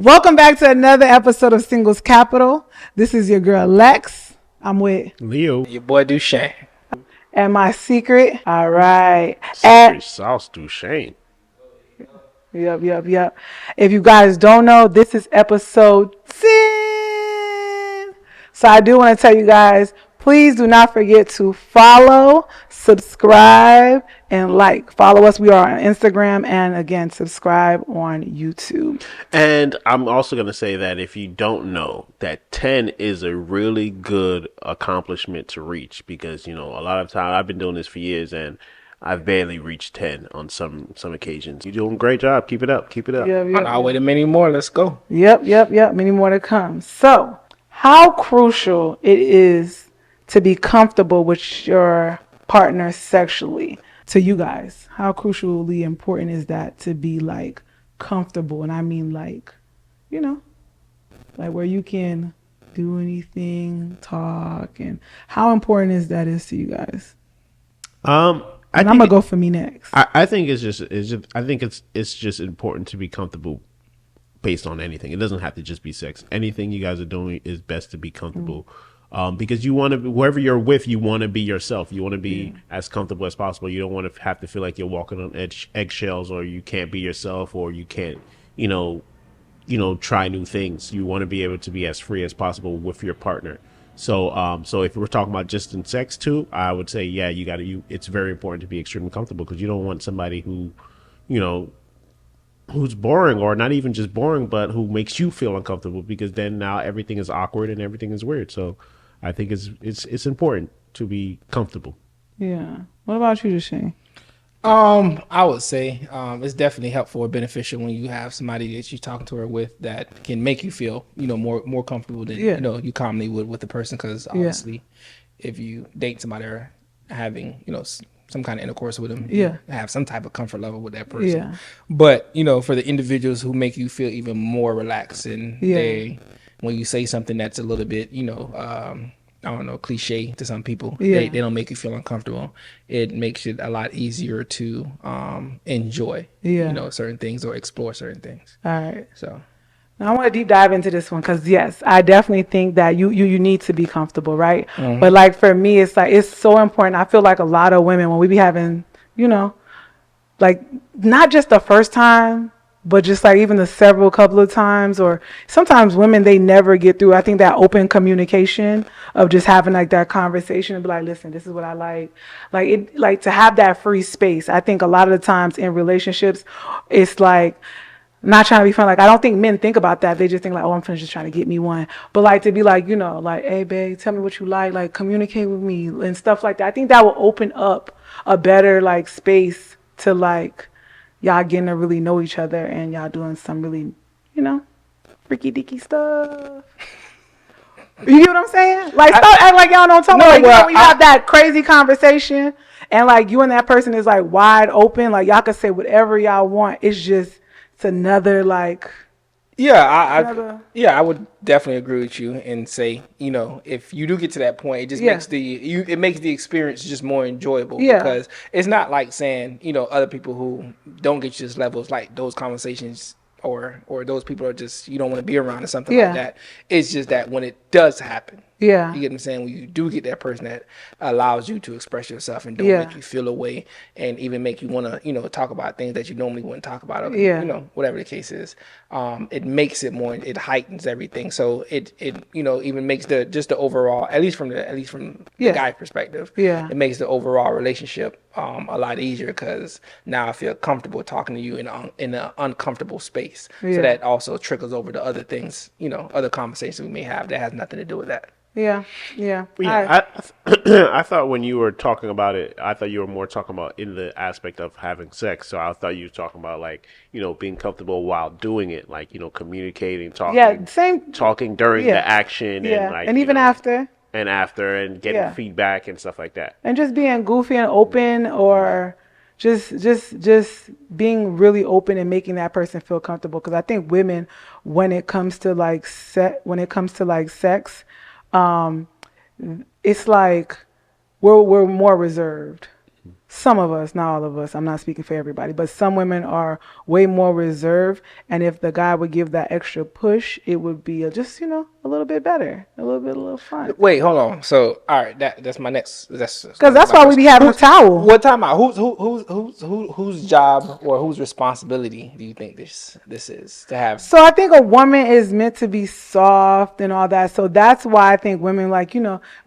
Welcome back to another episode of Singles Capital. This is your girl Lex. I'm with Leo. Your boy Duchesne. and my secret. All right. Secret sauce Duchesne. Yep. If you guys don't know, this is episode 10. So I do want to tell you guys, please do not forget to follow, subscribe, and like. Follow us. We are on Instagram, and again, subscribe on YouTube. And I'm also going to say that if you don't know, that 10 is a really good accomplishment to reach because, you know, a lot of time I've been doing this for years and I've barely reached 10 on some occasions. You're doing a great job. Keep it up. Yep. I'll wait a minute more. Let's go. Yep. Many more to come. So, how crucial it is to be comfortable with your partner sexually to you guys. How crucially important is that to be like comfortable? And I mean like, you know, like where you can do anything, talk, and how important is to you guys? I'm gonna go for me next. I think it's just important to be comfortable based on anything. It doesn't have to just be sex. Anything you guys are doing is best to be comfortable. Because you want to, whoever you're with, you want to be yourself. You want to be as comfortable as possible. You don't want to have to feel like you're walking on eggshells, or you can't be yourself, or you can't, try new things. You want to be able to be as free as possible with your partner. So, so if we're talking about just in sex too, I would say, yeah, it's very important to be extremely comfortable because you don't want somebody who, who's boring, or not even just boring, but who makes you feel uncomfortable, because then now everything is awkward and everything is weird. So I think it's important to be comfortable. Yeah. What about you, Duchesne? I would say it's definitely helpful or beneficial when you have somebody that you're talking to or with that can make you feel, more comfortable than you commonly would with the person. Because obviously, if you date somebody or having some kind of intercourse with them, you have some type of comfort level with that person. Yeah. But for the individuals who make you feel even more relaxed, and when you say something that's a little bit, I don't know, cliche to some people, they don't make you feel uncomfortable. It makes it a lot easier to enjoy, certain things or explore certain things. All right. So now I want to deep dive into this one because, yes, I definitely think that you need to be comfortable, right? Mm-hmm. But, like, for me, it's like it's so important. I feel like a lot of women, when we be having, like, not just the first time, but just like even the couple of times, or sometimes women, they never get through. I think that open communication of just having like that conversation and be like, listen, this is what I like to have that free space. I think a lot of the times in relationships, it's like, not trying to be funny. Like, I don't think men think about that. They just think like, oh, I'm just trying to get me one. But like to be like, like, hey, babe, tell me what you like communicate with me and stuff like that. I think that will open up a better like space to like y'all getting to really know each other and y'all doing some really, freaky deaky stuff. You get what I'm saying? Like, stop acting like y'all don't talk about when you have that crazy conversation and like you and that person is like wide open, like y'all can say whatever y'all want. It's another like. I would definitely agree with you and say, if you do get to that point, it just makes the experience just more enjoyable. Because it's not like saying, other people who don't get you to this level, it's like those conversations or those people are just, you don't want to be around or something like that. It's just that when it does happen, you get what I'm saying? When you do get that person that allows you to express yourself and don't make you feel away and even make you want to, talk about things that you normally wouldn't talk about, or, whatever the case is, it makes it more, it heightens everything. So it even makes the overall, at least from the guy perspective, it makes the overall relationship a lot easier because now I feel comfortable talking to you in an uncomfortable space. So that also trickles over to other things, other conversations we may have that has nothing to do with that. Yeah. I thought when you were talking about it, I thought you were more talking about in the aspect of having sex. So I thought you were talking about like, being comfortable while doing it, like, communicating, talking during the action, and like, and even after. And getting feedback and stuff like that. And just being goofy and open, or just being really open and making that person feel comfortable. Because I think women, when it comes to like sex, it's like we're more reserved. some of us, not all of us, I'm not speaking for everybody, but some women are way more reserved. And if the guy would give that extra push, it would be just, a little bit better, a little fun. Wait, hold on. So, all right, that's my next. Because that's why we be having a towel. What time out? Whose job or whose responsibility do you think this is to have? So I think a woman is meant to be soft and all that. So that's why I think women when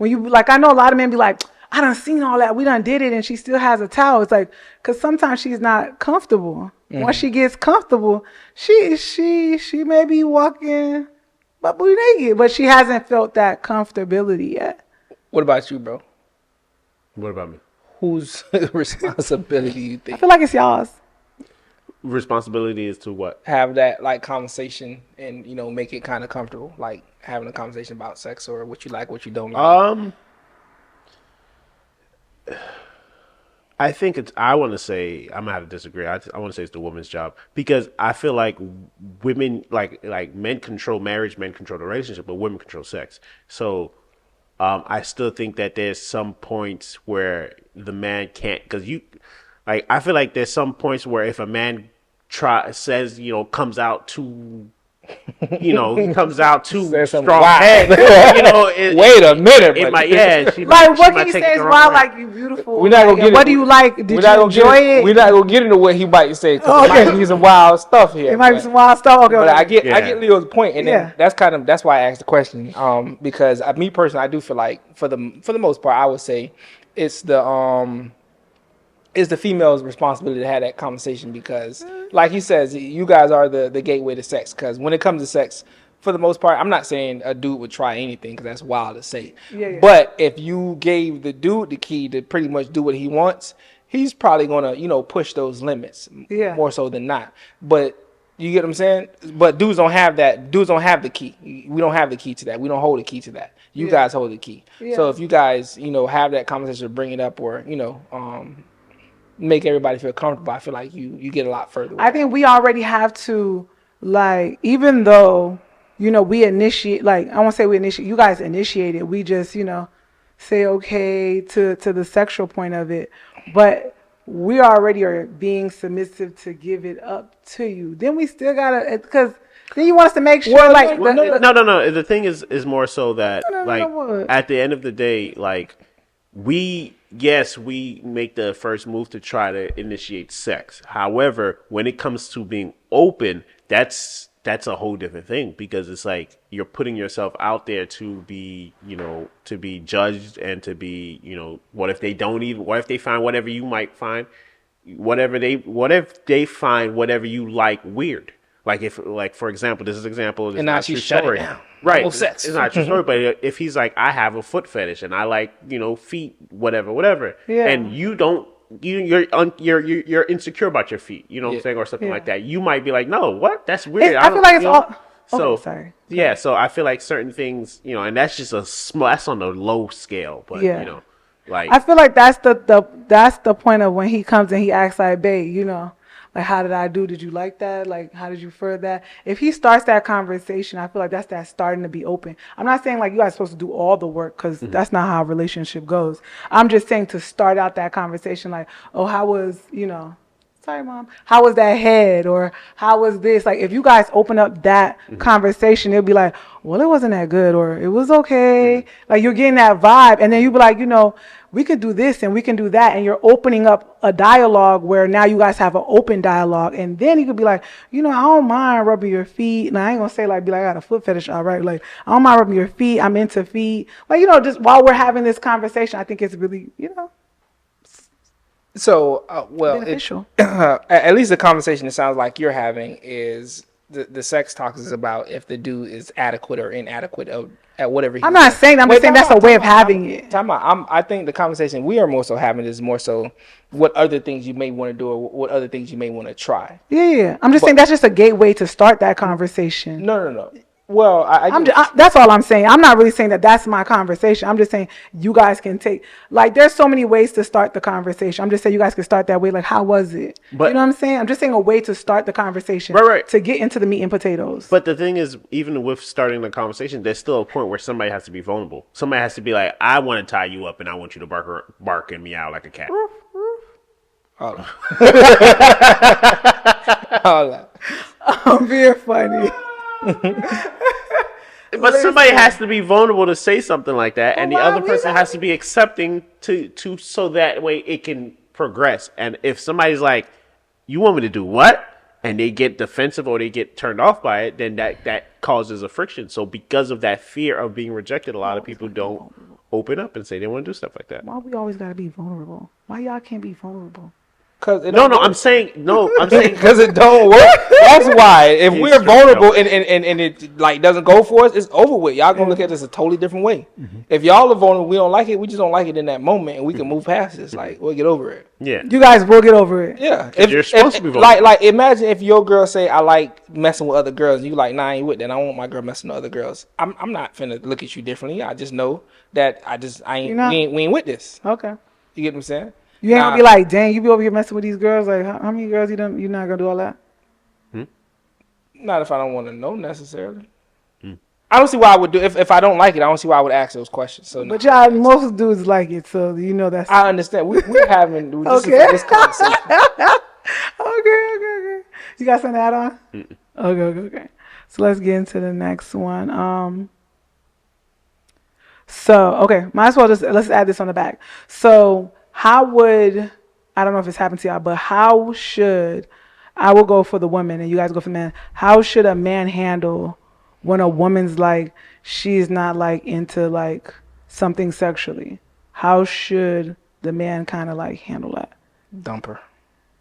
you I know a lot of men be like, I done seen all that. We done did it, and she still has a towel. It's like, because sometimes she's not comfortable. Mm-hmm. Once she gets comfortable, she may be walking butt booty naked, but she hasn't felt that comfortability yet. What about you, bro? What about me? Whose responsibility you think? I feel like it's y'all's. Responsibility is to what? Have that conversation and make it kind of comfortable, like having a conversation about sex or what you like, what you don't like. I think I want to say, I'm gonna have to disagree. I want to say it's the woman's job, because I feel like women, like men control marriage, men control the relationship, but women control sex. So I still think that there's some points where the man can't, because I feel like there's some points where if a man comes out too comes out too strong. Head, wait a minute. What can you say is wild? Like, you beautiful. We're not gonna get what do you like? Did you enjoy it? We're not gonna get into what he might say. It might be some wild stuff here. It might be some wild stuff. Okay, but I get Leo's point, and then that's why I asked the question. Because me personally, I do feel like for the most part, I would say it's the female's responsibility to have that conversation, because, like he says, you guys are the gateway to sex. Because when it comes to sex, for the most part, I'm not saying a dude would try anything, because that's wild to say. Yeah. But if you gave the dude the key to pretty much do what he wants, he's probably gonna push those limits more so than not. But you get what I'm saying? But dudes don't have that. Dudes don't have the key. We don't have the key to that. We don't hold the key to that. You guys hold the key. Yeah. So if you guys have that conversation, or bring it up, or make everybody feel comfortable, I feel like you get a lot further. I think we already have to, even though, we initiate, I won't say we initiate, you guys initiate it. We just, say okay to the sexual point of it. But we already are being submissive to give it up to you. Then we still gotta, because then you want us to make sure, No. The thing is more so that, at the end of the day, we make the first move to try to initiate sex. However, when it comes to being open, that's a whole different thing, because it's like you're putting yourself out there to be, to be judged, and to be, what if they find whatever you might find, what if they find whatever you like weird? For example, this is an example. And now she's shut it down. Right. It's not a true story, but if he's like, I have a foot fetish and I like, feet, whatever. Yeah. And you don't, you're insecure about your feet, what I'm saying, or something like that. You might be like, no, what? That's weird. I feel like it's all. So sorry. Yeah. So I feel like certain things, and that's just that's on the low scale, but I feel like that's the point of when he comes and he acts like, babe, how did I do? Did you like that? How did you further that? If he starts that conversation, I feel like that's starting to be open. I'm not saying you guys are supposed to do all the work, because that's not how a relationship goes. I'm just saying to start out that conversation, how was, sorry, Mom, how was that head? Or how was this? If you guys open up that conversation, it'll be like, well, it wasn't that good, or it was okay. You're getting that vibe. And then you'll be like, we could do this and we can do that. And you're opening up a dialogue where now you guys have an open dialogue. And then you could be like, I don't mind rubbing your feet. And I ain't going to say I got a foot fetish. All right. I don't mind rubbing your feet. I'm into feet. Just while we're having this conversation, I think it's really, So, beneficial. At least the conversation it sounds like you're having is the sex talk is about if the dude is adequate or inadequate at whatever. I'm not saying. I'm just saying that's a way of having it. I think the conversation we are more so having is more so what other things you may want to do, or what other things you may want to try. Yeah. I'm just saying that's just a gateway to start that conversation. No. Well, that's all I'm saying. I'm not really saying that that's my conversation. I'm just saying you guys can take, there's so many ways to start the conversation. I'm just saying you guys can start that way. How was it? But, you know what I'm saying? I'm just saying a way to start the conversation. Right. To get into the meat and potatoes. But the thing is, even with starting the conversation, there's still a point where somebody has to be vulnerable. Somebody has to be like, I want to tie you up and I want you to bark and meow like a cat. Hold on. Hold on. I'm being funny. But somebody has to be vulnerable to say something like that, and the why other we person not- has to be accepting to so that way it can progress. And if somebody's like, "You want me to do what?" and they get defensive or they get turned off by it, then that causes a friction. So because of that fear of being rejected, a lot of people don't open up and say they want to do stuff like that. Why we always gotta be vulnerable? Why y'all can't be vulnerable? I'm saying because it don't work. That's why. If He's we're straight vulnerable up. and it like doesn't go for us, it's over with. Y'all gonna look at this a totally different way. If y'all are vulnerable, we don't like it. We just don't like it in that moment, and we can move past this. Like we'll get over it. Yeah. You guys will get over it. Yeah, You're supposed to be vulnerable. like imagine if your girl say I like messing with other girls, and you like nah, I ain't with that. I want my girl messing with other girls. I'm not finna look at you differently. I just know that I ain't we ain't with this. Okay. You get what I'm saying? You ain't gonna be like, dang, you be over here messing with these girls. Like, how many girls you not gonna do all that? Not if I don't want to know necessarily. I don't see why I would do if I don't like it. I don't see why I would ask those questions. So, But y'all, most dudes like it, so you know that's. I understand. We're having this, Okay. this conversation. Okay. You got something to add on? Okay. So let's get into the next one. So okay, might as well let's add this on the back. So how would, I don't know if it's happened to y'all, but how should, I will go for the woman and you guys go for the man. How should a man handle when a woman's like, she's not like into like something sexually? How should the man kind of like handle that? Dump her.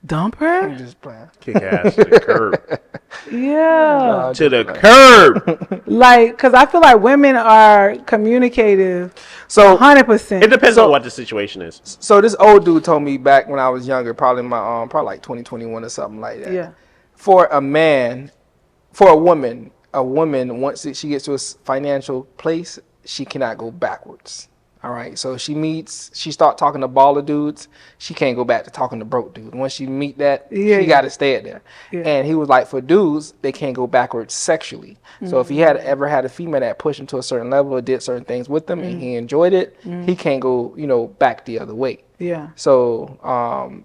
Dump her? I'm just playing. Kick ass to the curb. Yeah. To the curb. Like, because I feel like women are communicative. So 100%. It depends on what the situation is. So this old dude told me back when I was younger, probably probably like 2021 or something like that. Yeah. For a woman, once she gets to a financial place, she cannot go backwards. All right, so she start talking to baller dudes. She can't go back to talking to broke dudes. Once she meet that, she got to stay at there. Yeah. And he was like, for dudes, they can't go backwards sexually. So if he had ever had a female that pushed him to a certain level or did certain things with them and he enjoyed it, he can't go, back the other way. Yeah. So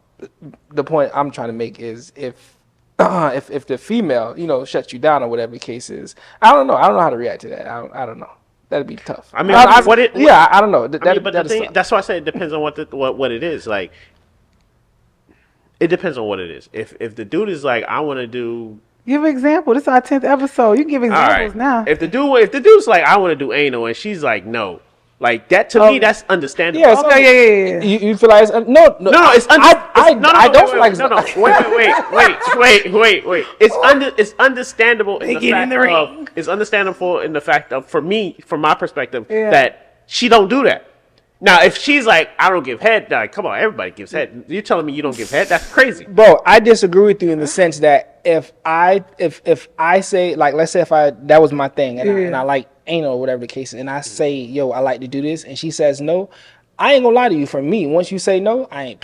the point I'm trying to make is if the female, shuts you down or whatever the case is, I don't know how to react to that. I don't know. That'd be tough. I mean, I don't know. That's why I say it depends on what it is. Like, it depends on what it is. If the dude is like, I want to do. Give an example. This is our 10th episode. You can give examples now. If the dude's like, I want to do anal, and she's like, no. Like that to me, that's understandable. Yeah, yeah. You feel like it's no. I don't feel like it's wait. It's understandable in the fact of it's understandable in the fact of from my perspective that she don't do that. Now, if she's like, I don't give head, like, come on, everybody gives head. You're telling me you don't give head? That's crazy, bro. I disagree with you in the sense that if I say, like, let's say that was my thing and I like anal or whatever the case is, and I say, yo, I like to do this, and she says no, I ain't gonna lie to you. For me, once you say no, I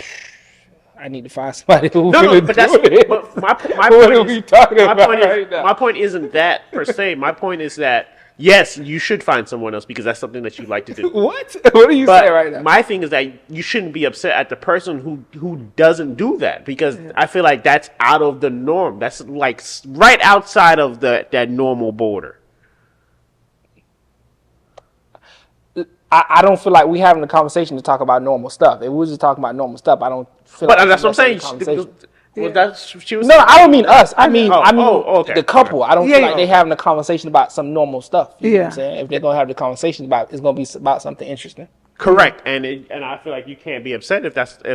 need to find somebody who no, but that's it. But my point isn't that per se. My point is that yes, you should find someone else because that's something that you like to do. What are you saying right now? My thing is that you shouldn't be upset at the person who doesn't do that because I feel like that's out of the norm. That's like right outside of that normal border. I don't feel like we having a conversation to talk about normal stuff. If we was just talking about normal stuff, I don't feel like that's what I'm saying. Well, that's she was. No, I don't mean us. I mean okay. The couple. I don't feel like they having a conversation about some normal stuff. You know what I'm saying? If they're gonna have the conversation about, it's gonna be about something interesting. Correct, and I feel like you can't be upset if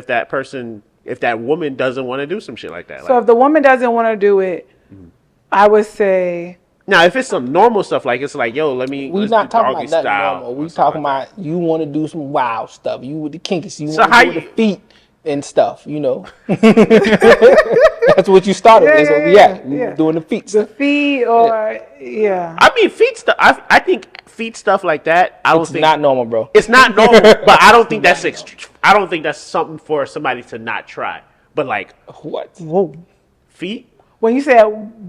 that woman doesn't want to do some shit like that. So if the woman doesn't want to do it, I would say. Now, if it's some normal stuff, like it's like, yo, we're not talking about that normal. We talking about you want to do some wild stuff. You with the kinkies. You want to do the feet and stuff. That's what you started with. That's where we at. We doing the feet stuff. The feet or I mean, feet stuff. I think feet stuff like that. It's not normal, bro. It's not normal, but I don't think that's I don't think that's something for somebody to not try. But like what? Whoa. Feet. When you said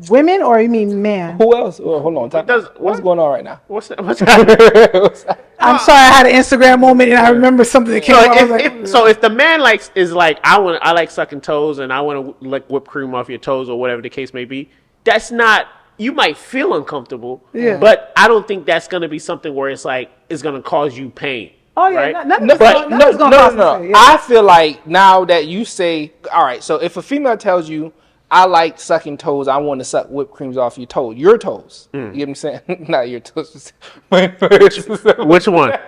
women, or you mean man? Who else? Well, hold on. What's going on right now? What's happening? I'm sorry, I had an Instagram moment and I remember something that came up. So if the man is like, I like sucking toes and I want to lick whipped cream off your toes or whatever the case may be, that's not. You might feel uncomfortable, but I don't think that's going to be something where it's like it's going to cause you pain. Oh yeah, right? No. I feel like now that you say, all right, so if a female tells you, I like sucking toes, I want to suck whipped creams off your toes. Your toes. You get what I'm saying? Not your toes. Which one?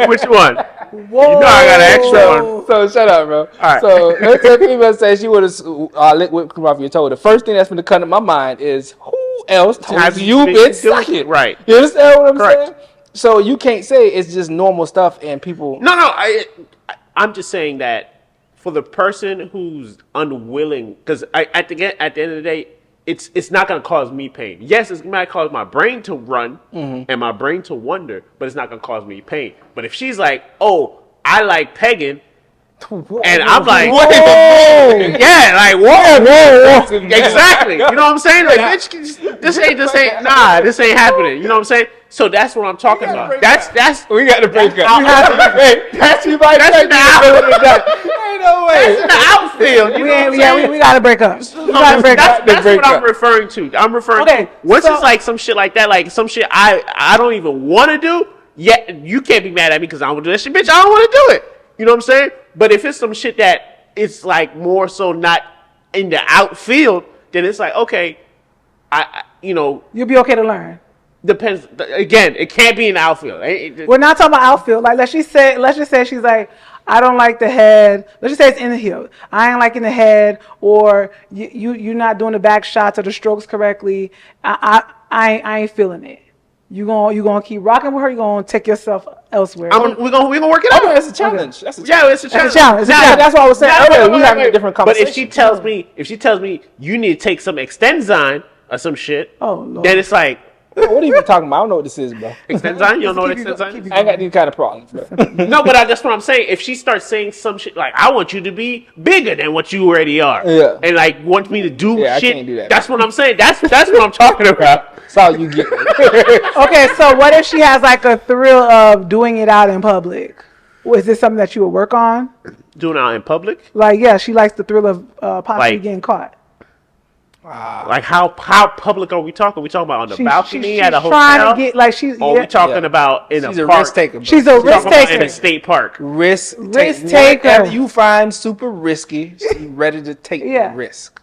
Which one? Whoa. You know I got an extra one. So shut up, bro. All right. So let's say a female says she would have lick whipped cream off your toe. The first thing that's going to come to my mind is, who else have you been sucking? Right. You understand what I'm saying? So you can't say it's just normal stuff and people. No. I'm just saying that for the person who's unwilling, because at the end of the day, it's not going to cause me pain. Yes, it might cause my brain to run and my brain to wonder, but it's not going to cause me pain. But if she's like, oh, I like pegging, and I'm like, whoa. Yeah, like, whoa. Exactly. You know what I'm saying? Like, bitch, this ain't happening. You know what I'm saying? So that's what I'm talking about. That's we got to break up. That's in the outfield. We got to break up. That's what I'm referring to. I'm referring to once it's like some shit like that, like some shit I don't even want to do. Yeah, you can't be mad at me because I don't want to do that shit, bitch. I don't want to do it. You know what I'm saying? But if it's some shit that it's like more so not in the outfield, then it's like, okay, you'll be okay to learn. Depends. Again, it can't be in the outfield. We're not talking about outfield. Like let's just say she's like, I don't like the head. Let's just say it's in the heel. I ain't liking the head, or you're not doing the back shots or the strokes correctly. I ain't feeling it. You gonna keep rocking with her. You gonna take yourself elsewhere. We're gonna work it out. It's a challenge. Okay. It's a challenge. That's what I was saying earlier. We having a different conversation. But if she tells me you need to take some Extenzyme or some shit, then it's like, what are you even talking about? I don't know what this is, bro. Extenzyme? You don't know what Extenzyme is? I ain't got these kind of problems, bro. No, but that's what I'm saying. If she starts saying some shit like, I want you to be bigger than what you already are. Yeah. And like want me to do shit. I can't do that. That's what I'm saying. That's what I'm talking about. That's all you get. Okay, so what if she has like a thrill of doing it out in public? Is this something that you would work on? Doing it out in public? Like, yeah, she likes the thrill of possibly getting caught. Like how public are we talking? Are we talking about on the balcony at a hotel? Trying to get like we talking about in she's a park? Risk taker. She's a risk taker in a state park. Risk taker. Whatever you find super risky, she's ready to take the risk.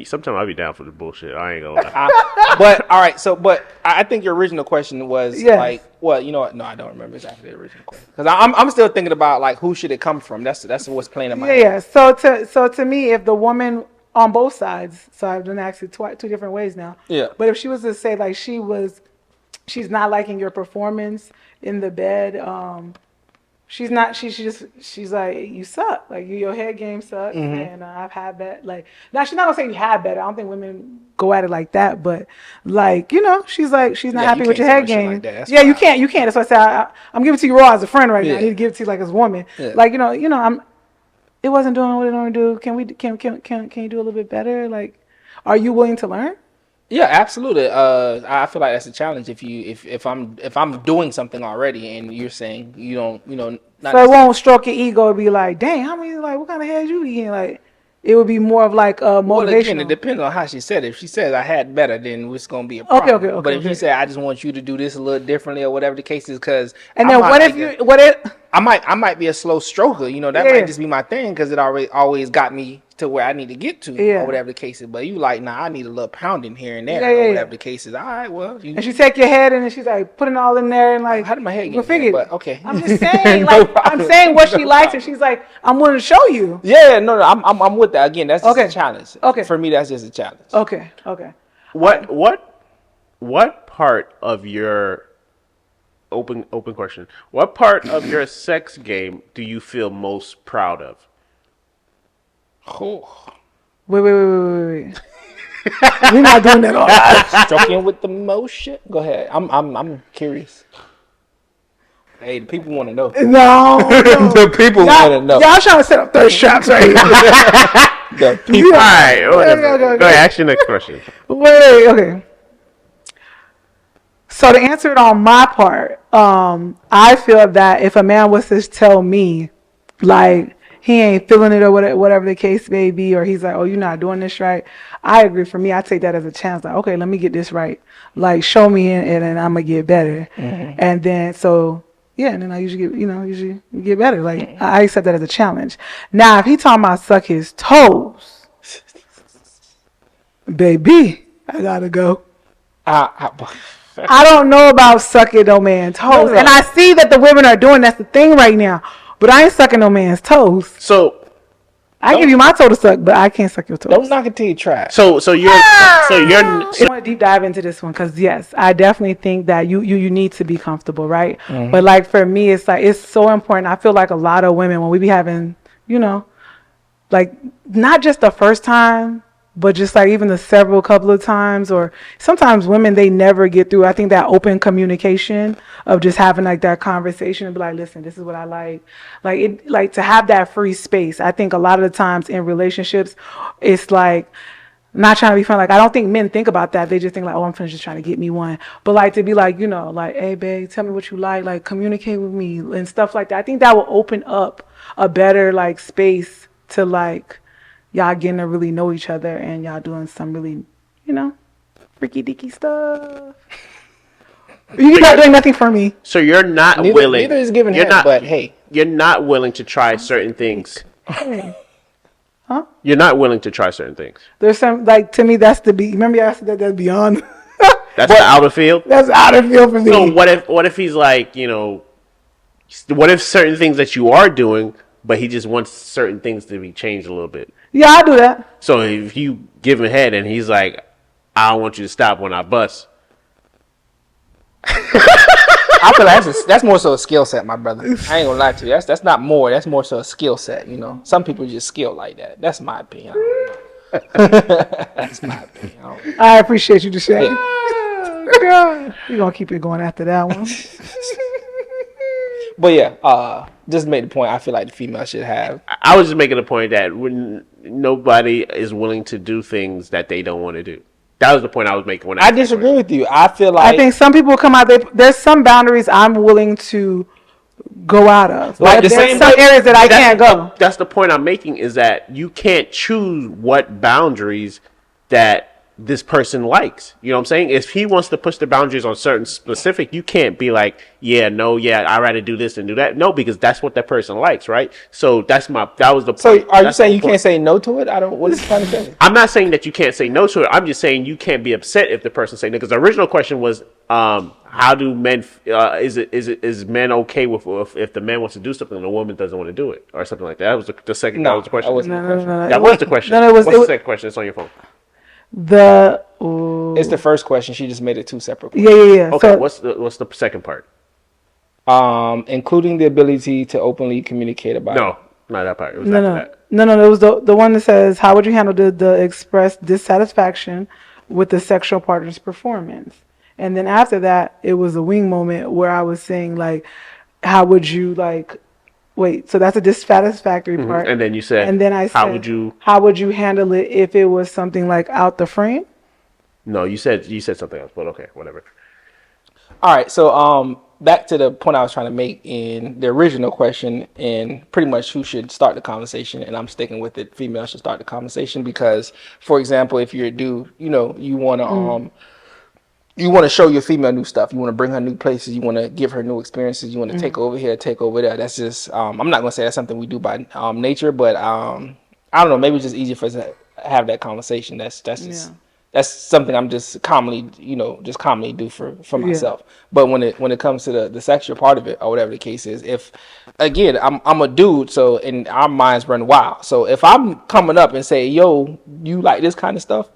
Sometimes I'll be down for the bullshit. I ain't gonna lie. But all right, but I think your original question was like, well, you know what? No, I don't remember exactly the original question because I'm still thinking about like who should it come from. That's what's playing in my head. Yeah. So to me, if the woman on both sides, so I've been asked it two different ways now. Yeah. But if she was to say like she's not liking your performance in the bed, she's like, you suck. Like your head game sucks, and I've had that. Like now, she's not gonna say you had better. I don't think women go at it like that. But like she's like she's not happy with your head game. Like you can't. That's why I say I'm giving it to you raw as a friend right now. I need to give it to you like as a woman. Yeah. Like it wasn't doing what it normally do. Can you do a little bit better? Like, are you willing to learn? Yeah, absolutely. I feel like that's a challenge if I'm doing something already and you're saying you don't, not so it won't stroke your ego and be like, dang, how many what kind of head you eating? Like, it would be more of like motivational. Well, again, it depends on how she said it. If she says I had better, then it's gonna be a problem. Okay. But if she said I just want you to do this a little differently or whatever the case is, because I might be a slow stroker. That might just be my thing because it always got me to where I need to get to or whatever the case is. But you like, nah, I need a little pounding here and there or whatever the case is. All right, well. And she take your head and she's like putting it all in there and like. How did my head get there? But okay. I'm just saying, I'm saying what she likes and she's like, I'm willing to show you. Yeah, no, I'm with that. Again, that's just a challenge. Okay. For me, that's just a challenge. Okay. What part of your open question? What part of your sex game do you feel most proud of? Oh. Wait. We're not doing that all right. Stroking with the motion. Go ahead. I'm curious. Hey, the people want to know. No. The people want to know. Y'all trying to set up thirst traps right now. The people. All right, whatever. Go ahead, ask your next question. Wait, okay. So to answer it on my part, I feel that if a man was to tell me, like, he ain't feeling it or whatever the case may be, or he's like, oh, you're not doing this right, I agree. For me, I take that as a chance. Like, okay, let me get this right. Like, show me and I'm going to get better. Mm-hmm. And then, so, yeah, and then I usually get better. Like, mm-hmm. I accept that as a challenge. Now, if he talking about suck his toes, baby, I got to go. I don't know about sucking no man's toes. No. And I see that the women are doing that's the thing right now. But I ain't sucking no man's toes. So I give you my toe to suck, but I can't suck your toes. Don't knock it till you try. So you're. I want to deep dive into this one because yes, I definitely think that you need to be comfortable, right? Mm-hmm. But like for me, it's like it's so important. I feel like a lot of women when we be having, like not just the first time, but just like even the couple of times, or sometimes women, they never get through. I think that open communication of just having like that conversation and be like, listen, this is what I like to have that free space. I think a lot of the times in relationships, it's like not trying to be fun. Like, I don't think men think about that. They just think like, oh, I'm just trying to get me one. But like to be like, like, hey babe, tell me what you like communicate with me and stuff like that. I think that will open up a better like space to like, y'all getting to really know each other and y'all doing some really, freaky deaky stuff. You're not doing nothing for me. So you're not willing. Neither is giving him, but hey. You're not willing to try certain things. Hey. Huh? You're not willing to try certain things. There's some, like, to me, that's the remember I said that's beyond. That's the outer field? That's outer field for me. So what if he's like, what if certain things that you are doing, but he just wants certain things to be changed a little bit? Yeah, I do that. So if you give him head and he's like, I don't want you to stop when I bust. I feel like that's more so a skill set, my brother. I ain't gonna lie to you. That's not more. That's more so a skill set. Some people just skill like that. That's my opinion. That's my opinion. I appreciate you, Deshae. Oh, God. We're gonna keep it going after that one. But yeah, just made the point. I feel like the female should have. I was just making a point that when nobody is willing to do things that they don't want to do. That was the point I was making. I disagree with you. I feel like I think some people come out. There's some boundaries I'm willing to go out of. Like there's some areas that I can't go. That's the point I'm making. Is that you can't choose what boundaries that this person likes. You know what I'm saying? If he wants to push the boundaries on certain specific, you can't be like, I'd rather do this and do that. No, because that's what that person likes, right? So that was the point. So are you saying you can't say no to it? what is trying to say? I'm not saying that you can't say no to it. I'm just saying you can't be upset if the person say no. Because the original question was, how do men, is men okay with if the man wants to do something and the woman doesn't want to do it or something like that? That was the second. No, that was the question. No. That was the question. No, what's the second question? It's on your phone. It's the first question. She just made it two separate questions. Yeah. Okay, so, what's the second part? Including the ability to openly communicate about it. No, not that part. It was after that. No. It was the one that says, how would you handle the expressed dissatisfaction with the sexual partner's performance? And then after that, it was a wing moment where I was saying, like, how would you, like, wait, so that's a dissatisfactory part. And then you said, and then I said, how would you handle it if it was something like out the frame? No, you said something else, but okay, whatever. All right, so back to the point I was trying to make in the original question, and pretty much who should start the conversation, and I'm sticking with it. Female should start the conversation because, for example, if you're a dude, you want to you want to show your female new stuff. You want to bring her new places. You want to give her new experiences. You want to take over here, take over there. That's just, I'm not going to say that's something we do by nature, but I don't know. Maybe it's just easier for us to have that conversation. That's just, that's something I'm just commonly do for myself. But when it comes to the sexual part of it or whatever the case is, if again I'm a dude, so and our minds run wild. So if I'm coming up and say, "Yo, you like this kind of stuff?"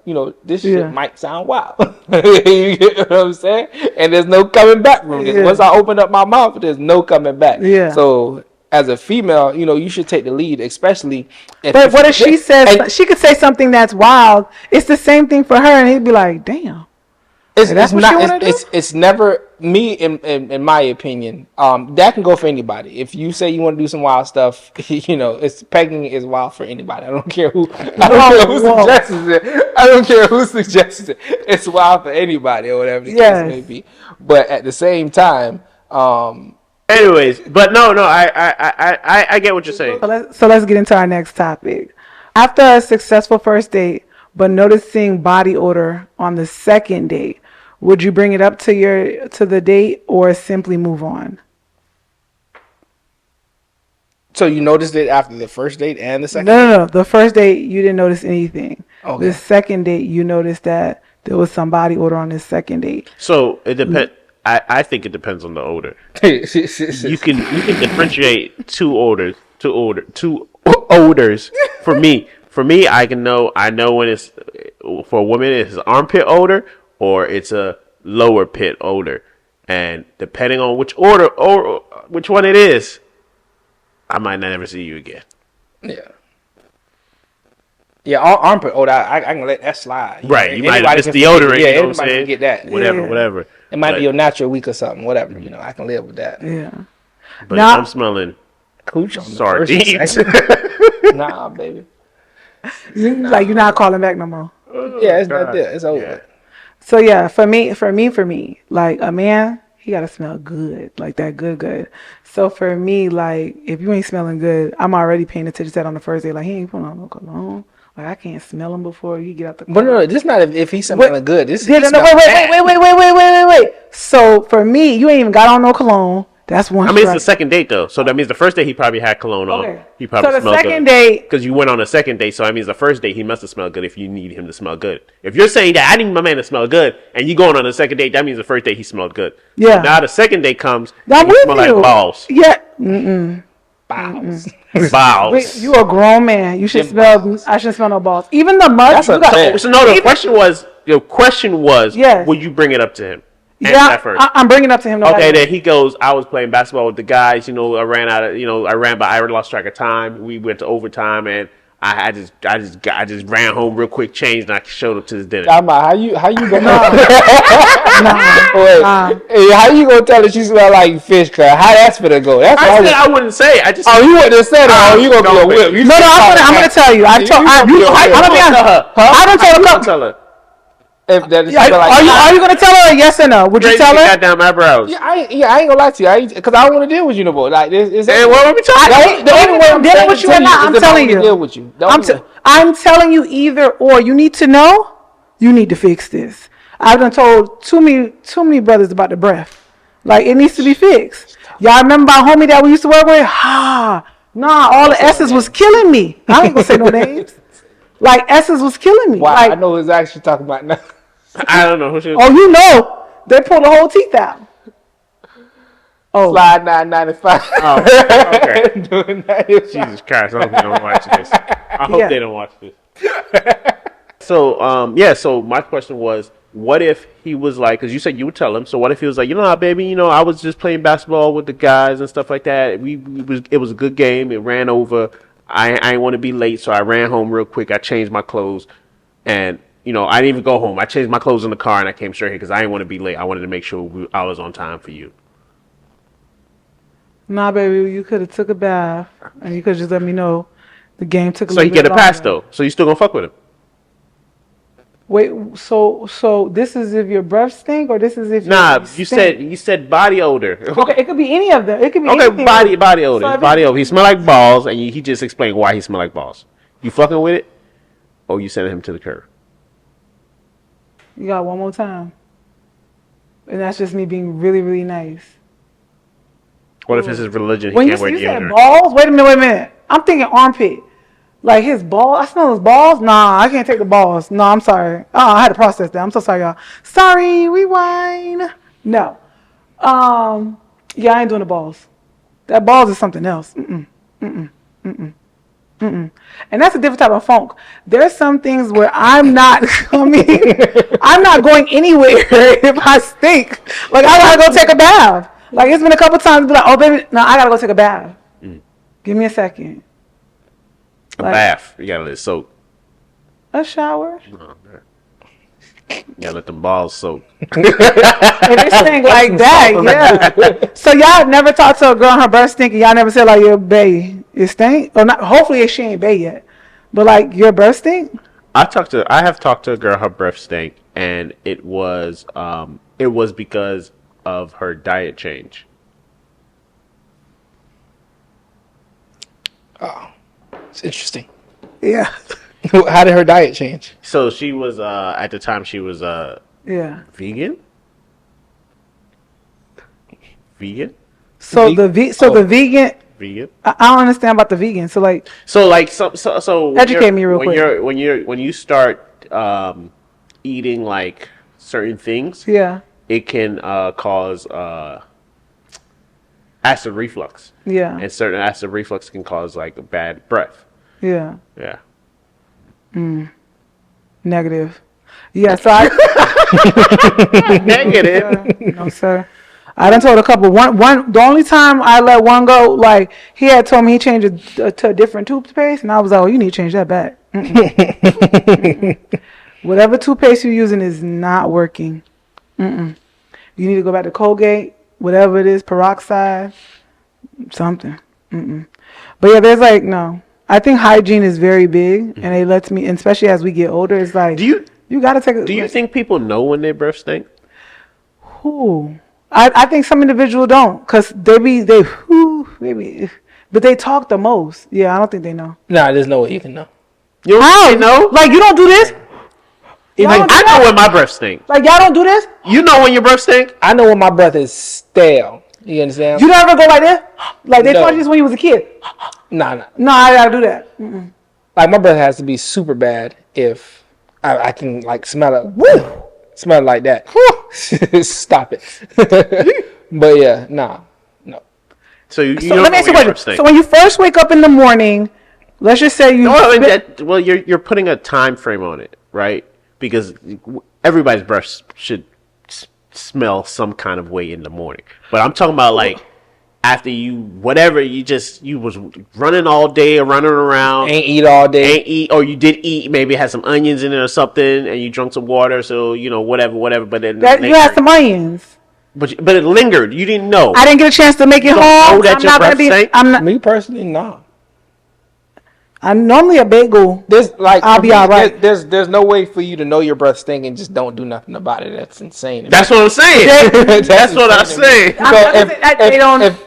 This shit might sound wild. You get what I'm saying? And there's no coming back from this. Once I open up my mouth, there's no coming back. Yeah. So as a female, you should take the lead, especially if. But what if she says she could say something that's wild? It's the same thing for her, and he'd be like, "Damn." It's never me, in my opinion, that can go for anybody. If you say you want to do some wild stuff, it's pegging is wild for anybody. I don't care who. I don't care who suggests it. I don't care who suggests it. It's wild for anybody or whatever the case may be. But at the same time, anyways, but no, I get what you're saying. So let's get into our next topic. After a successful first date, but noticing body odor on the second date, would you bring it up to the date or simply move on? So you noticed it after the first date and the second? No. The first date you didn't notice anything. Okay. The second date you noticed that there was some body odor on the second date. So it depends. I think it depends on the odor. You can differentiate two odors. For me, I know when it's for a woman it's armpit odor or it's a lower pit odor, and depending on which odor or which one it is, I might never see you again. Yeah, armpit odor, I can let that slide. Right, you might miss deodorant. Yeah, anybody can get that. Whatever. It might be your natural week or something. Whatever, I can live with that. Yeah. But now, I'm smelling cooch on sardines. Nah, baby. You're not calling back no more. Yeah, it's not there. It's over. Yeah. So yeah, for me, like a man, he gotta smell good, like that good. So for me, like if you ain't smelling good, I'm already paying attention to that on the first day. Like he ain't putting on no cologne. Like I can't smell him before you get out the car. But no, this not if he's smelling good. This wait. So for me, you ain't even got on no cologne. That's one. I mean, it's the second date though, so that means the first date he probably had cologne on. He probably so the smelled second good. date, because you went on a second date, so that means the first date he must have smelled good. If you need him to smell good, if you're saying that I need my man to smell good, and you going on a second date, that means the first date he smelled good. Yeah. Now the second date comes, and you smell like balls. Yeah. Balls. Balls. Wait, you a grown man. You should smell. I shouldn't smell no balls. Even the mud. So no, the question was, yes. Would you bring it up to him? Yeah, I'm bringing it up to him. Okay, then he goes, I was playing basketball with the guys. I lost track of time. We went to overtime, and I just ran home real quick, changed, and I showed up to his dinner. How you gonna? How you gonna tell her she smell like fish? Cause how that's gonna go? That's I wouldn't say. I just. Oh, you wouldn't have said it. Oh, you gonna be a whip? No, I'm gonna tell you. I'm gonna tell her. Are you gonna tell her yes or no? Would you tell her? Goddamn eyebrows. Yeah, I ain't gonna lie to you. Because I don't want to deal with you no more. Like this. Hey, what are we talking? The only way I'm dealing with you or not, I'm telling you. Deal with you. I'm telling you either or. You need to know. You need to fix this. I've done told too many brothers about the breath. Like it needs to be fixed. Y'all remember my homie that we used to work with? All the S's was killing me. I ain't gonna say no names. Like S's was killing me. Wow, like, I know who's actually talking about now. I don't know who she was. Oh, you know, they pulled the whole teeth out. Oh, slide 995. Oh, okay. Jesus Christ! I hope they don't watch this. I hope they don't watch this. So my question was, what if he was like, because you said you would tell him. So what if he was like, baby, I was just playing basketball with the guys and stuff like that. It was a good game. It ran over. I didn't want to be late, so I ran home real quick. I changed my clothes, and I didn't even go home. I changed my clothes in the car, and I came straight here because I didn't want to be late. I wanted to make sure I was on time for you. Nah, baby, you could have took a bath, and you could just let me know the game took a little bit longer. So you get a pass, though. So you still gonna fuck with him? Wait, so this is if your breath stink, or this is if you said body odor. Okay, it could be any of them. It could be body odor. So body odor. He smell like balls, and he just explained why he smell like balls. You fucking with it, or you sending him to the curb? You got one more time, and that's just me being really, really nice. What if it's his religion? He when can't wear deodorant. Said balls, wait a minute. I'm thinking armpit. Like his balls, I smell his balls. Nah, I can't take the balls. No, I'm sorry. I had to process that. I'm so sorry, y'all. Sorry, rewind. No. Yeah, I ain't doing the balls. That balls is something else. And that's a different type of funk. There's some things where I'm not going anywhere if I stink. Like I gotta go take a bath. Like it's been a couple times, be like, oh baby, no, I gotta go take a bath. Give me a second. A bath. You gotta let it soak. A shower. gotta let them balls soak. If it stink like that, yeah. So y'all never talked to a girl and her breath stink, and y'all never said like your bae it stink, or not? Hopefully she ain't bae yet, but like your breath stink. I have talked to a girl, her breath stank, and it was because of her diet change. Oh, it's interesting. Yeah. How did her diet change? So she was at the time she was Yeah. vegan. So the vegan. Vegan. I don't understand about the vegan. So like. So Educate me real quick. When you start eating like certain things, Yeah. it can cause acid reflux. Yeah. And certain acid reflux can cause like bad breath. Yeah. Yeah. Negative. Yeah. So I. Negative. No, sir. I done told a couple. One. The only time I let one go, like he had told me he changed to a different toothpaste, and I was like, "Oh, you need to change that back." Whatever toothpaste you're using is not working. You need to go back to Colgate, whatever it is, peroxide, something. But yeah, there's like no. I think hygiene is very big, and it lets me, and especially as we get older, it's like you gotta take. Do you think people know when their breath stink? Who? I think some individuals don't, cause they be, but they talk the most. Yeah, I don't think they know. Nah, there's no way you can know. You don't know? Like you don't do this? Like, I know when my breath stink. Like y'all don't do this? You know when your breath stink? I know when my breath is stale. You understand? You never go like this? Like they No. taught you this when you was a kid? Nah. No, I gotta do that. Like my breath has to be super bad if I can like smell it. Woo! Smell it like that. Stop it. But yeah, no. So you So don't let me know ask you when a your breath question. stink. So when you first wake up in the morning, let's just say you. Well, you're putting a time frame on it, right? Because everybody's breath should smell some kind of way in the morning. But I'm talking about like after you was running all day or running around, Ain't eat all day, or you did eat, maybe had some onions in it or something, and you drunk some water, so whatever. But then you had some onions. but it lingered. You didn't know. I didn't get a chance to make it home. Know that your breath stank? I'm not. Me personally, no. I'm normally a bagel. I'll be all right. There's no way for you to know your breath stink and just don't do nothing about it. That's insane. That's what I'm saying. That's what I'm saying. So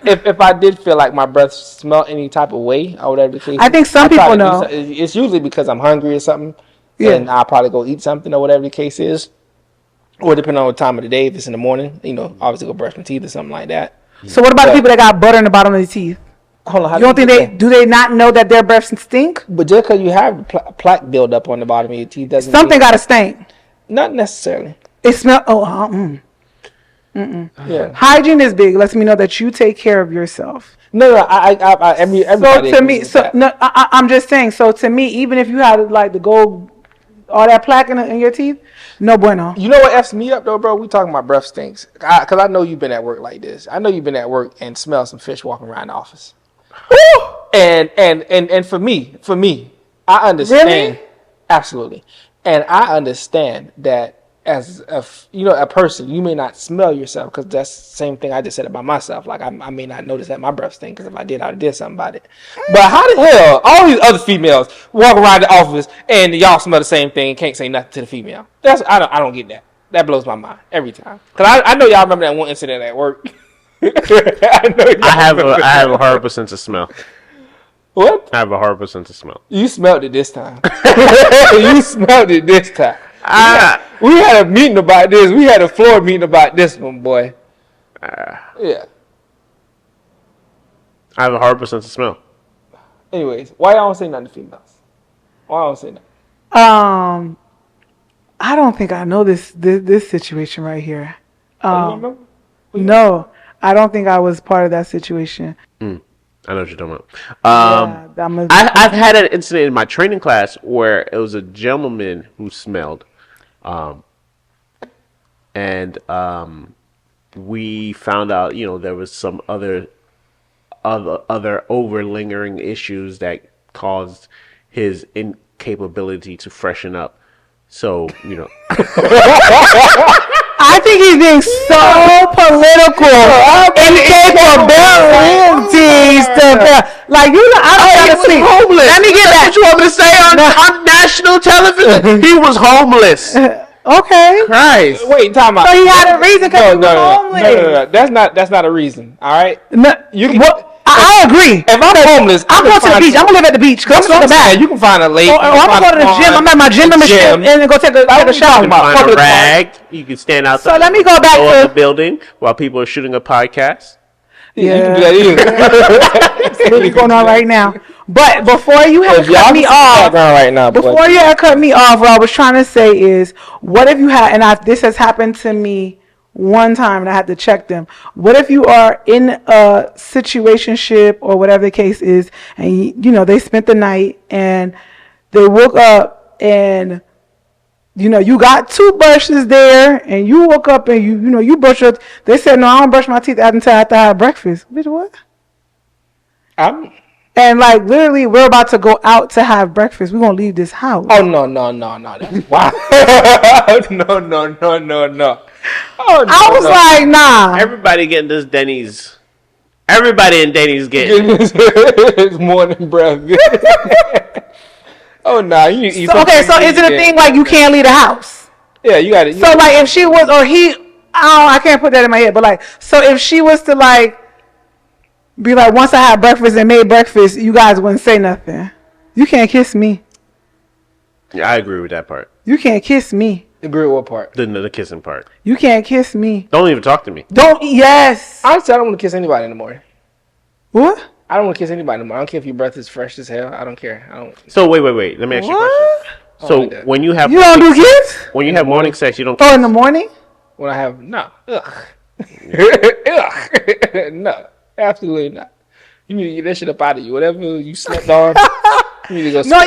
if I did feel like my breath smelled any type of way or whatever the case, I think some people know. It's usually because I'm hungry or something, Yeah. and I'll probably go eat something or whatever the case is, or depending on the time of the day. If it's in the morning, obviously go brush my teeth or something like that. So what about the people that got butter in the bottom of their teeth? Hold on, You don't think do they not know that their breaths stink? But just because you have plaque build up on the bottom of your teeth doesn't Something got to stink. Not necessarily. It smells. Yeah. Hygiene is big. Lets me know that you take care of yourself. No, everybody. So to me, I'm just saying. So to me, even if you had like the gold, all that plaque in your teeth, no bueno. You know what f's me up though, bro? We talking about breath stinks. Cause I know you've been at work like this. I know you've been at work and smell some fish walking around the office. And for me, I understand. Really? Absolutely. And I understand that as a person, you may not smell yourself because that's the same thing I just said about myself. Like I may not notice that my breath stink because if I did, I did something about it. But how the hell all these other females walk around the office and y'all smell the same thing and can't say nothing to the female? I don't get that. That blows my mind every time. Cause I know y'all remember that one incident at work. I have a horrible sense of smell. What? I have a horrible sense of smell. You smelled it this time. You smelled it this time. We had a meeting about this. We had a floor meeting about this one, boy. Yeah. I have a horrible sense of smell. Anyways, why y'all don't say nothing to females? Why y'all don't say nothing? I don't think I know this situation right here. You remember? No, I don't think I was part of that situation. I know what you're talking about. I've had an incident in my training class where it was a gentleman who smelled, and we found out, there was some other over lingering issues that caused his incapability to freshen up. So, you know. I think he's being so political. Incapabilities to like you. I don't gotta see. Homeless. Let me get that. What you want me to say on national television? He was homeless. Okay. Christ. Wait, time out. So he had a reason because he was homeless. No. That's not a reason. All right. No, You can. well, I agree. If I'm homeless, I'm going to the beach. I'm gonna live at the beach. That's what I'm saying. You can find a lake. Or I'm gonna go to the gym. I'm at my gym membership and then go take a shower. You can find a rag. You can stand outside. So let me go back to the building while people are shooting a podcast. Yeah, you can do that either. It's really going on right now. But before you had cut me off, right now, before you had cut me off, what I was trying to say is, what if you had, and this has happened to me one time, and I had to check them. What if you are in a situationship or whatever the case is, and you know they spent the night and they woke up and you know you got toothbrushes there, and you woke up and you brush your. They said no, I don't brush my teeth until after I have breakfast. Bitch, what? And like literally, we're about to go out to have breakfast. We're gonna leave this house. Oh no! That's wow. No. Oh, no, I was like, nah. Everybody getting this Denny's. Everybody in Denny's getting his morning breath. Oh no! Okay, so is it a thing like you can't leave the house? Yeah, you got it. So like, if she was or he, I can't put that in my head, but like, so if she was to like be like, once I had breakfast and made breakfast, you guys wouldn't say nothing. You can't kiss me. Yeah, I agree with that part. You can't kiss me. Agree with what part? The kissing part. You can't kiss me. Don't even talk to me. Yes. Honestly, I don't want to kiss anybody in the morning. What? I don't want to kiss anybody in the morning. I don't care if your breath is fresh as hell. I don't care. I don't. So wait. Let me ask you a question. So when you have you don't do kiss? When you have morning sex, you don't. Oh, in the morning? When I have no. Ugh. No, absolutely not. You need to get that shit up out of you. Whatever you slept on, you need to go. No,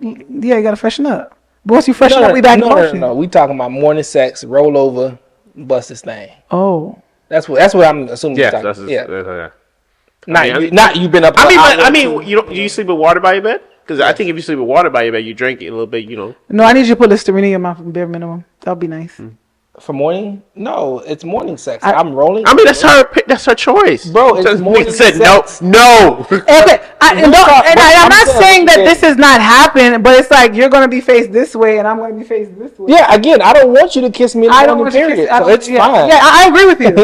you gotta freshen up. But once you freshen up, we back in motion. No. We talking about morning sex, roll over, bust this thing. Oh, that's what I'm assuming. Yeah, Not you've been up. I mean, do you sleep with water by your bed? Because I think if you sleep with water by your bed, you drink it a little bit. No, I need you to put Listerine in your mouth bare minimum. That'll be nice. For morning? No, it's morning sex. I'm rolling. I mean, that's her choice, bro. It's morning said sex. no. Okay, I'm not saying that this is not happening, but it's like you're gonna be faced this way and I'm gonna be faced this way. Yeah, again, I don't want you to kiss me in the morning period. So it's fine. Yeah, I agree with you.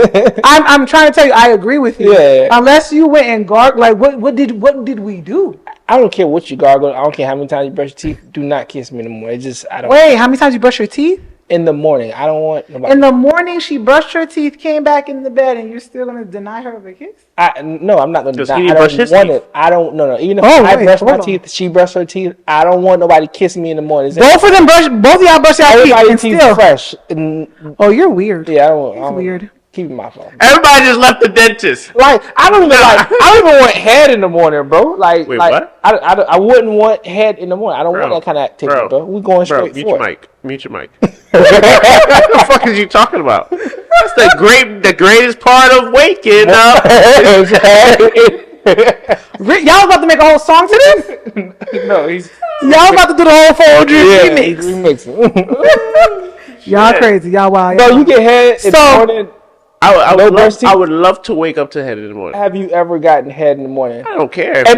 I'm trying to tell you, I agree with you. Yeah. Unless you went and gargled, like what did we do? I don't care what you gargle. I don't care how many times you brush your teeth. Do not kiss me in the morning. It's just I don't. Wait, how many times you brush your teeth? In the morning, I don't want nobody. In the morning, she brushed her teeth, came back in the bed, and you're still gonna deny her of a kiss? No, I'm not gonna deny. I don't want it. I don't. No. Even if I brush my teeth, she brushed her teeth. I don't want nobody kissing me in the morning. Both of y'all brush your teeth. Everybody's teeth still fresh. Oh, you're weird. Yeah, I'm weird. Keep my phone. Everybody just left the dentist. Like I don't even want head in the morning, bro. Like, wait, like what? I wouldn't want head in the morning. I don't want that kind of activity, bro. We going straight mute for your it. mic. Mute your mic. What the fuck is you talking about? That's the greatest part of waking up. Y'all about to make a whole song to this? No, y'all about to do the whole Folgers remix. Y'all crazy. Y'all wild. No, you get head in the morning. I would love to wake up to head in the morning. Have you ever gotten head in the morning? I don't care. I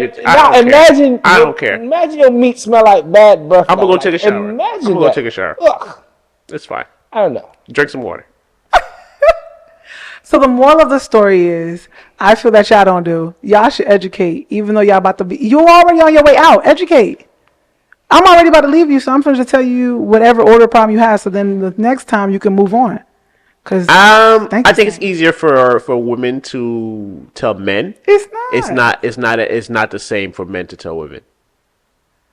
don't care. Imagine your meat smell like bad breath. I'm gonna go take a shower. Imagine I'm gonna go take a shower. Ugh. It's fine. I don't know. Drink some water. So the moral of the story is, I feel that y'all don't do. Y'all should educate, even though y'all about to be. You're already on your way out. Educate. I'm already about to leave you, so I'm supposed to tell you whatever order problem you have, so then the next time you can move on. Cause I think it's easier for women to tell men. It's not. It's not the same for men to tell women.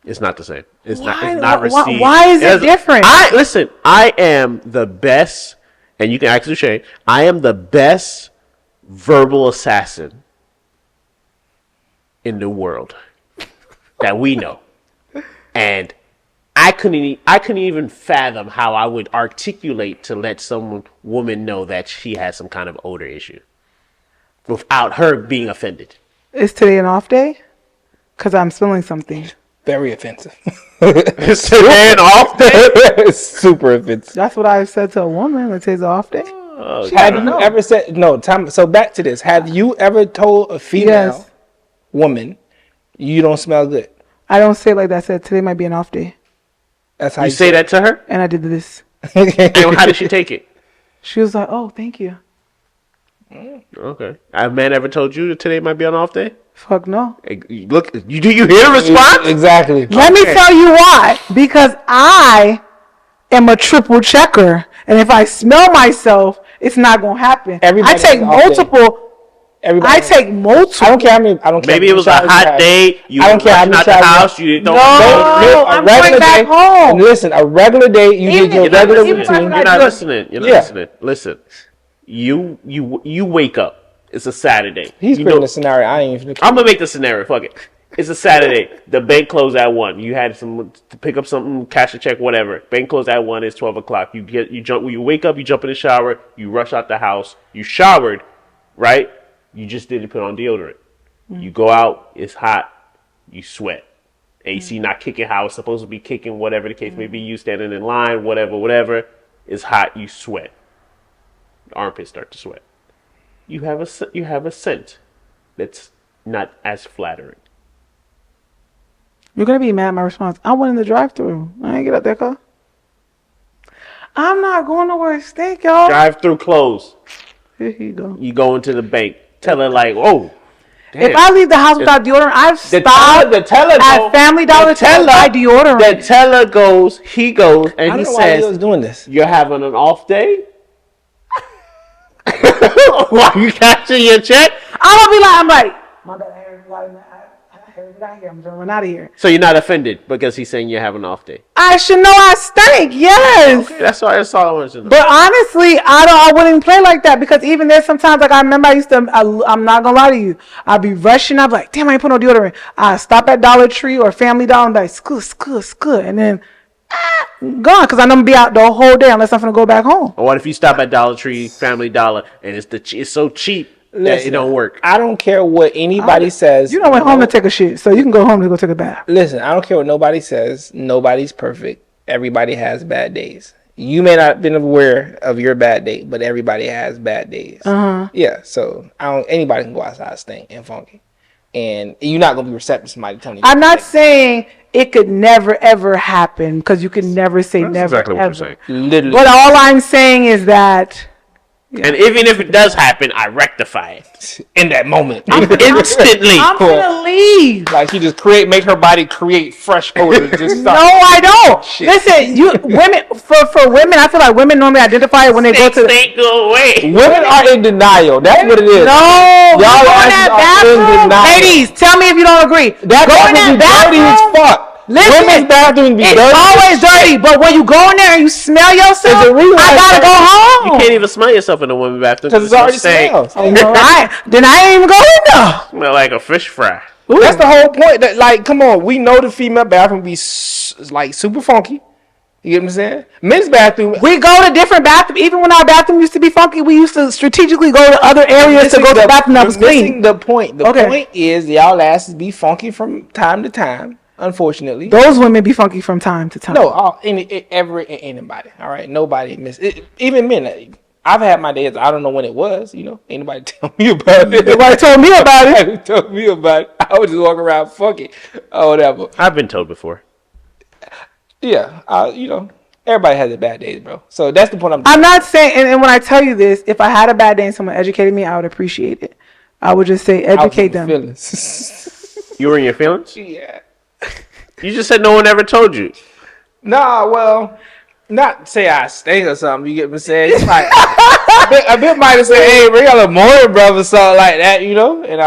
It's not the same. It's not received. Why is it different? Listen, I am the best, and you can actually Shane. I am the best verbal assassin in the world that we know, and I couldn't even fathom how I would articulate to let woman know that she has some kind of odor issue without her being offended. Is today an off day? Because I'm smelling something. Very offensive. It's today an off day. It's super offensive. That's what I said to a woman. Let's say it's an off day. Have you ever said no? So back to this. Have you ever told a female woman you don't smell good? I don't say it like that. I said today might be an off day. That's how you say that to her. And I did this. And how did she take it? She was like, "Oh, thank you." Okay. Have a man ever told you that today might be an off day? Fuck no. Hey, look, do you hear the response? Exactly. Let me tell you why. Because I am a triple checker, and if I smell myself, it's not gonna happen. I take multiple. I don't care how many. I don't care. Maybe it was a hot day. I don't care how many. Out the house. You didn't. I'm going back home. Listen, a regular day. You did your regular routine. You're not listening. You're not listening. Listen. You wake up. It's a Saturday. He's creating a scenario. I'm gonna make the scenario. Fuck it. It's a Saturday. The bank closed at 1. You had to pick up something, cash a check, whatever. Bank closed at 1. It's 12 o'clock. You wake up. You jump in the shower. You rush out the house. You showered, right? You just didn't put on deodorant. You go out. It's hot. You sweat. AC not kicking how it's supposed to be kicking. Whatever the case may be. You standing in line. Whatever. It's hot. You sweat. Armpits start to sweat. You have a scent that's not as flattering. You're gonna be mad at my response. I went in the drive-thru. I ain't get out that car. I'm not going nowhere. Stink, y'all. Drive-thru closed. Here you go. You go into the bank. Tell her like, oh. Damn. If I leave the house without deodorant, I've stopped at Family Dollar to buy deodorant. The teller goes, he goes, and he says, why he was doing this. You're having an off day? Why you cashing your check? I'm like, my bad, I heard we got here. I'm gonna run out of here. So you're not offended because he's saying you're having an off day? I should know I stink. Yes. Okay, that's all I wanted to know. But honestly, I wouldn't play like that because even there's sometimes like I remember I'm not gonna lie to you. I'd be rushing. I'd be like, damn, I ain't put no deodorant. I stop at Dollar Tree or Family Dollar and be like, scoot, and then gone because I'm gonna be out the whole day unless I'm gonna go back home. Or what if you stop at Dollar Tree, Family Dollar, and it's so cheap that it don't work? I don't care what anybody says. You don't went home to take a shit, so you can go home to go take a bath. Listen, I don't care what nobody says. Nobody's perfect. Everybody has bad days. You may not have been aware of your bad day, but everybody has bad days. Yeah, so anybody can go outside stink and funky. And you're not going to be receptive to somebody telling you. I'm not saying it could never, ever happen because you can never say That's never, exactly ever. What you're saying. Literally. But all I'm saying is that... Yeah. And even if it does happen, I rectify it in that moment. Instantly. I'm gonna leave. Like she just make her body create fresh odors. No, I don't. Shit. Listen, women for women, I feel like women normally identify it when they go to. They go away. Women are in denial. That's what it is. No, y'all go in that bathroom. Ladies, tell me if you don't agree. That go in that bathroom. Dirty as fuck. Listen, women's bathroom be it's dirty. always dirty, but when you go in there and you smell yourself, I gotta go home. You can't even smell yourself in a women's bathroom because it's already smells. Then I ain't even go in there. Smell like a fish fry. Ooh. That's the whole point. That, like, come on, we know the female bathroom be like super funky. You get what I'm saying? Men's bathroom. We go to different bathrooms. Even when our bathroom used to be funky, we used to strategically go to other areas to go to the bathroom that was clean. The point. The point is y'all asses be funky from time to time. Unfortunately, those women be funky from time to time. No, anybody. All right, nobody miss it. Even men. I've had my days. I don't know when it was. You know, ain't nobody tell me about it. Nobody told me about it. Nobody told me about it. I was just walking around funky or whatever. I've been told before. Yeah, you know, everybody has a bad days, bro. So that's the point I'm not saying. And when I tell you this, if I had a bad day and someone educated me, I would appreciate it. I would just say educate them. You were in your feelings? Yeah. You just said no one ever told you. Nah, well, not say I stink or something. You get what I'm saying? It's like a bit might have said, "Hey, bring a little more, brother," something like that, you know. And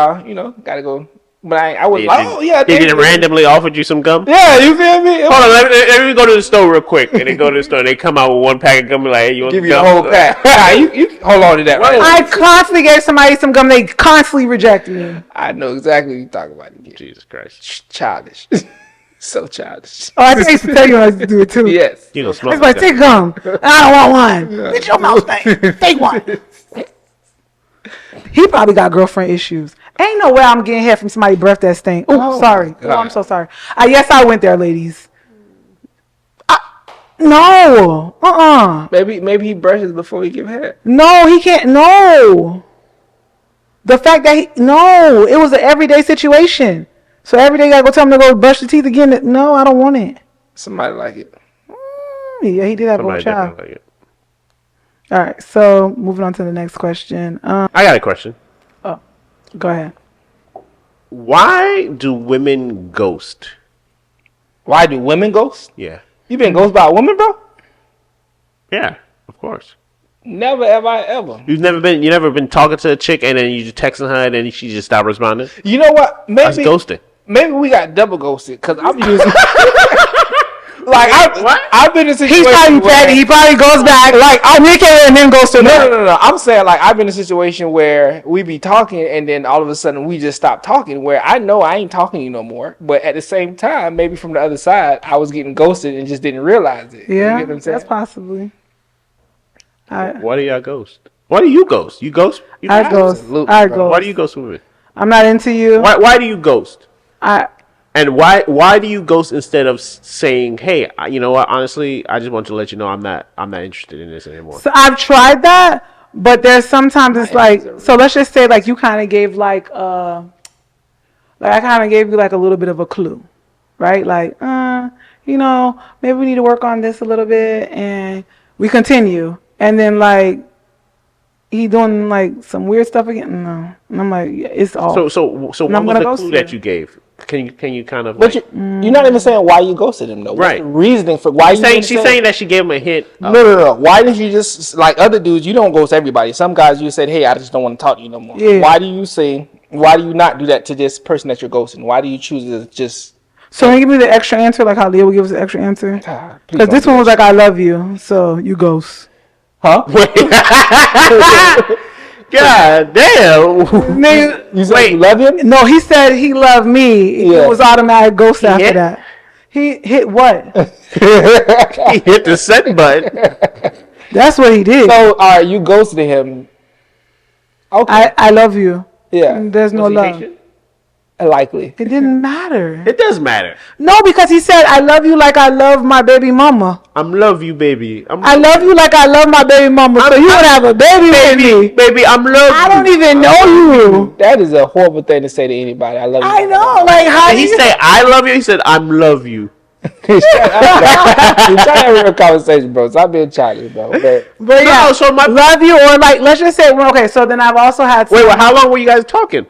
gotta go. But I was like, "Oh yeah." Did he randomly offered you some gum? Yeah, you feel me? Hold on, let me go to the store real quick. And they go to the store. And they come out with one pack of gum. And like, hey, you want give some you gum? The whole pack. Nah, you hold on to that. Right? I constantly gave somebody some gum. They constantly reject me. I know exactly what you're talking about. Again. Jesus Christ, childish. So childish. Oh, I think I used to tell you when I used to do it too. Yes. You don't smoke. It's like, take gum. I don't want one. Get your mouth thing. Take one. He probably got girlfriend issues. Ain't no way I'm getting head from somebody's breath that stink. Oh, sorry. Oh, I'm so sorry. Yes, I went there, ladies. No. Maybe he brushes before he give head. No, he can't. No. The fact that it was an everyday situation. So every day you gotta go tell him to go brush the teeth again. No, I don't want it. Somebody like it. Yeah, he did have a child. Like it. All right, so moving on to the next question. I got a question. Oh, go ahead. Why do women ghost? Why do women ghost? Yeah. You been ghosted by a woman, bro? Yeah, of course. Never have I ever. You never been talking to a chick and then you just texting her and then she just stopped responding? You know what? Maybe that's ghosting. Maybe we got double ghosted because I'm using. Like I've been in a situation. He's probably petty. He probably goes back like I'll communicate and then goes to no. I'm saying like I've been in a situation where we be talking and then all of a sudden we just stop talking. Where I know I ain't talking to you no more, but at the same time, maybe from the other side, I was getting ghosted and just didn't realize it. Yeah, you know that's possibly. Why do y'all ghost? Why do you ghost? You ghost? I ghost. I ghost. Why do you ghost women? I'm not into you. Why do you ghost? And why do you ghost instead of saying, "Hey, you know what? Honestly, I just want to let you know I'm not interested in this anymore." So I've tried that, but there's sometimes it's like so. Let's just say like you kind of gave I kind of gave you like a little bit of a clue, right? Like, you know, maybe we need to work on this a little bit, and we continue, and then like he doing like some weird stuff again. No, and I'm like, it's all. So what was the clue that you gave? Can you kind of? But you're not even saying why you ghosted him though. Right. What's the reasoning for why she's saying that she gave him a hint. No. Why didn't you just like other dudes? You don't ghost everybody. Some guys you said, hey, I just don't want to talk to you no more. Yeah. Why do you not do that to this person that you're ghosting? Why do you choose to just? So can you give me the extra answer, like how Leah would give us the extra answer? Because this one was like, I love you, so you ghost. Huh? God damn. You said you love him? No, he said he loved me. Yeah. It was automatic ghost after that. He hit what? He hit the send button. That's what he did. So, you ghosted him. Okay. I love you. Yeah. There's no love. Likely. It didn't matter. It does matter. No, because he said, I love you like I love my baby mama. Love you, baby. I love you like I love my baby mama. So you would have a baby with me. Baby, I don't even know you. That is a horrible thing to say to anybody. I love you. I know. Like, how did he say, I love you? He said, love you. You're trying to have a real conversation, bro. Stop being childish, bro. But yeah, so love you, or like, let's just say, okay, so then I've also had. Wait, how long were you guys talking?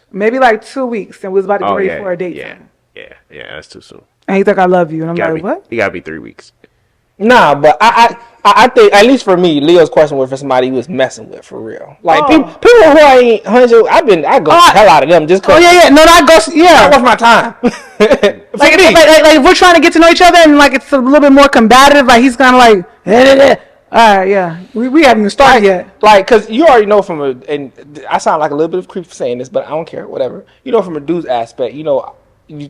Maybe like 2 weeks, and we was about to get ready for a date. Yeah, that's too soon. And he's like, I love you. And I'm like, what? You gotta be 3 weeks. Nah, but I think, at least for me, Leo's question was for somebody he was messing with, for real. Like, people who I ain't, I go the hell out of them just because. Oh, yeah. No, that goes, yeah. That was my time. like, if we're trying to get to know each other and, like, it's a little bit more combative, like, he's kind of like, all right, yeah. We haven't even started yet. Like, because you already know and I sound like a little bit of creep for saying this, but I don't care, whatever. You know, from a dude's aspect,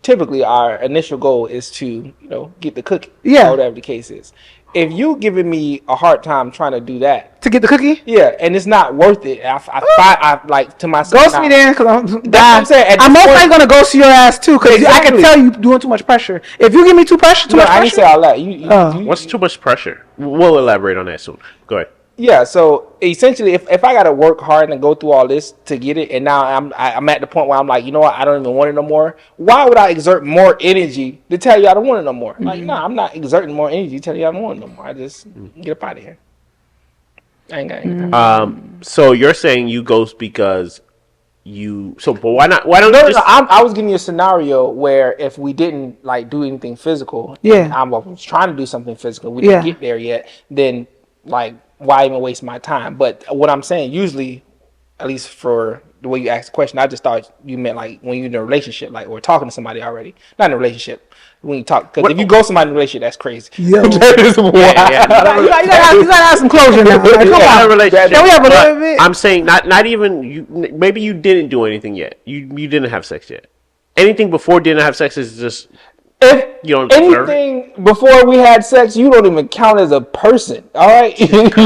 typically our initial goal is to, get the cookie. Yeah. Or whatever the case is. If you giving me a hard time trying to do that. To get the cookie? Yeah, and it's not worth it. I like to myself. Ghost me then, because that's what I'm saying. I'm most likely going to ghost your ass too, because I can tell you doing too much pressure. If you give me too much pressure. I didn't say all that. What's too much pressure? We'll elaborate on that soon. Go ahead. Yeah, so essentially, if I got to work hard and go through all this to get it, and now I'm at the point where I'm like, you know what, I don't even want it no more. Why would I exert more energy to tell you I don't want it no more? Like, no, I'm not exerting more energy to tell you I don't want it no more. I just get up out of here. I ain't got anything. So you're saying you ghost because but why not? Why don't no, I was giving you a scenario where if we didn't like do anything physical, I was trying to do something physical, we didn't get there yet, then like, why even waste my time? But what I'm saying, usually, at least for the way you asked the question, I just thought you meant like when you're in a relationship, like, or talking to somebody already. Not in a relationship. When you talk, because if you go somebody in a relationship, that's crazy. Yo. That is wild. You gotta have some closure now. Like, come on. Can we have a little bit? I'm saying not even you. Maybe you didn't do anything yet. You didn't have sex yet. Anything before didn't have sex is just If You don't deserve anything before we had sex, you don't even count as a person. All right, you don't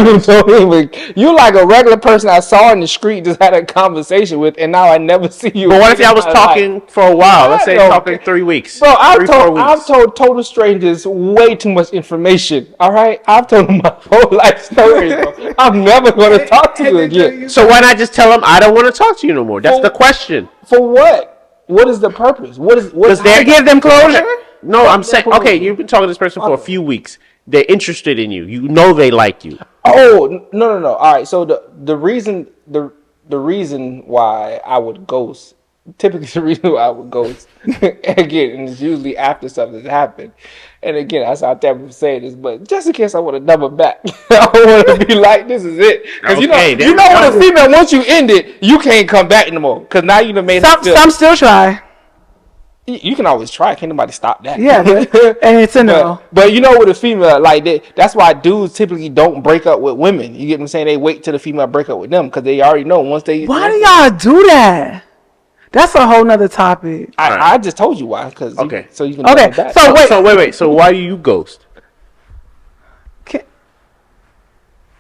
even. You're like a regular person I saw in the street, just had a conversation with, and now I never see you. But what if y'all was talking for a while? Let's say talking 3 weeks. Bro, I've 4 weeks. told total strangers way too much information. All right, I've told them my whole life story, bro. I'm never going to talk to you again. So why not just tell them I don't want to talk to you no more? That's the question. For what? What is the purpose? What is to give them closure? No, I'm saying, okay, you've been talking to this person for a few weeks. They're interested in you. You know they like you. Oh, no. All right, so the reason why I would ghost, typically the reason why I would ghost, again, and it's usually after something's happened. And again, I saw Deborah saying this, but just in case I want to double back, I want to be like, this is it. Because you know when a female, once you end it, you can't come back anymore. Because now you done made some still try. You can always try. Can't nobody stop that. Yeah, and it's a no. But you know, with a female, like that's why dudes typically don't break up with women. You get what I'm saying? They wait till the female break up with them because they already know once they. Why do y'all do that? That's a whole nother topic. I just told you why. Cause okay. So you can. Okay. So wait. So why do you ghost?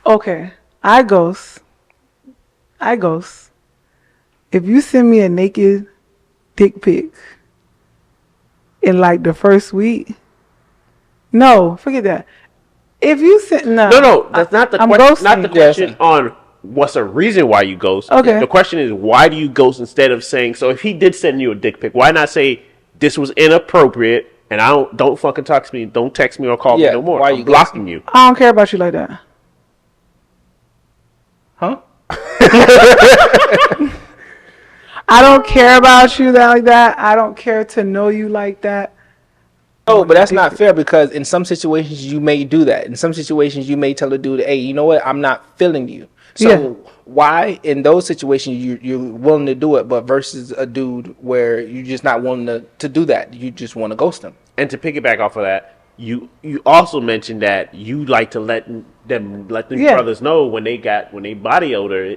Okay. I ghost. If you send me a naked dick pic in like the first week, no, forget that. If you send no, that's not the question. Not the question on what's the reason why you ghost. Okay. The question is why do you ghost instead of saying, so if he did send you a dick pic, why not say this was inappropriate and don't fucking talk to me, don't text me or call me no more. Why are you blocking you? I don't care about you like that. Huh? I don't care about you like that. I don't care to know you like that. No, but that's not fair because in some situations you may do that. In some situations you may tell a dude, hey, you know what? I'm not feeling you. So why in those situations you're willing to do it, but versus a dude where you're just not willing to do that. You just want to ghost him. And to piggyback off of that, you also mentioned that you like to let them brothers know when they body odor,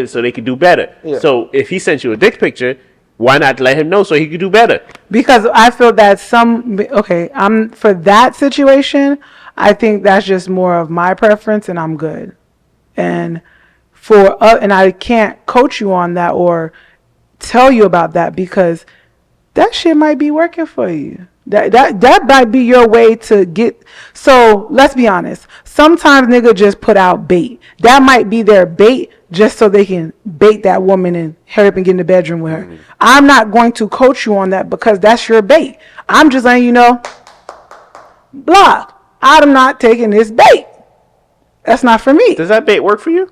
so they could do better. Yeah. So if he sent you a dick picture, why not let him know so he could do better? Because I feel that I'm for that situation. I think that's just more of my preference, and I'm good. And and I can't coach you on that or tell you about that because that shit might be working for you. That might be your way to get. So let's be honest. Sometimes nigga just put out bait. That might be their bait just so they can bait that woman and hurry up and get in the bedroom with her. Mm-hmm. I'm not going to coach you on that because that's your bait. I'm just letting you know, block. I'm not taking this bait. That's not for me. Does that bait work for you?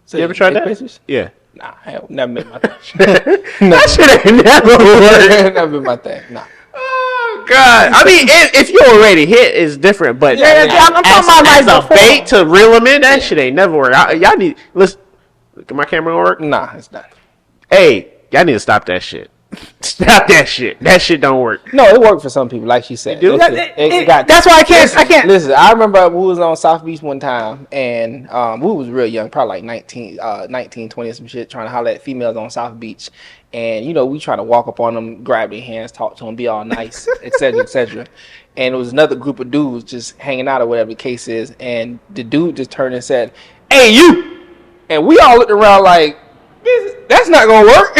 So you ever tried that? Pictures? Yeah. Nah, I have never been my thing. That shit ain't never worked. Never been my thing. Nah. Oh God! I mean, if you already hit, it's different. But I'm talking about as a bait to reel them in, that shit ain't never worked. Y'all need listen. Can my camera work? Nah, it's not. Hey, y'all need to stop that shit. Stop that shit. That shit don't work. No, it worked for some people, like she said. That's why I can't. Listen, I remember we was on South Beach one time, and we was real young, probably like 19, 20 or some shit, trying to holler at females on South Beach. And, we try to walk up on them, grab their hands, talk to them, be all nice, et cetera, et cetera. And it was another group of dudes just hanging out or whatever the case is. And the dude just turned and said, hey, you! And we all looked around like, that's not gonna work.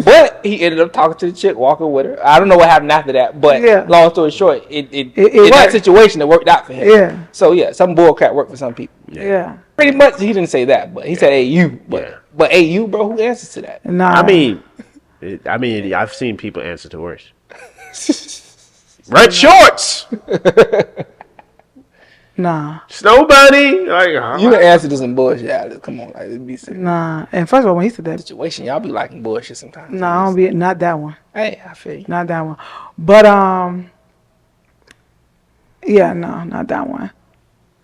But he ended up talking to the chick, walking with her. I don't know what happened after that, but long story short, it in that situation it worked out for him. Yeah. So some bullcrap worked for some people. Yeah. Pretty much, he didn't say that, but he said, "Hey you," but hey you, bro, who answers to that? Nah. I mean, I've seen people answer to worse. Red shorts. Nah. Snow bunny. You can answer to some bullshit. Alex. Come on, like, be serious. Nah. And first of all, when he said that situation, y'all be liking bullshit sometimes. Nah, I don't be not that one. Hey, I feel you. Not that one. But yeah, no, not that one.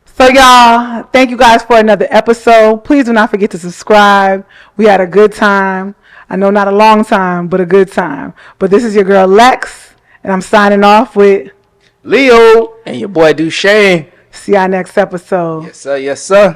So y'all, thank you guys for another episode. Please do not forget to subscribe. We had a good time. I know not a long time, but a good time. But this is your girl Lex, and I'm signing off with Leo and your boy Duchesne. See y'all next episode. Yes, sir. Yes, sir.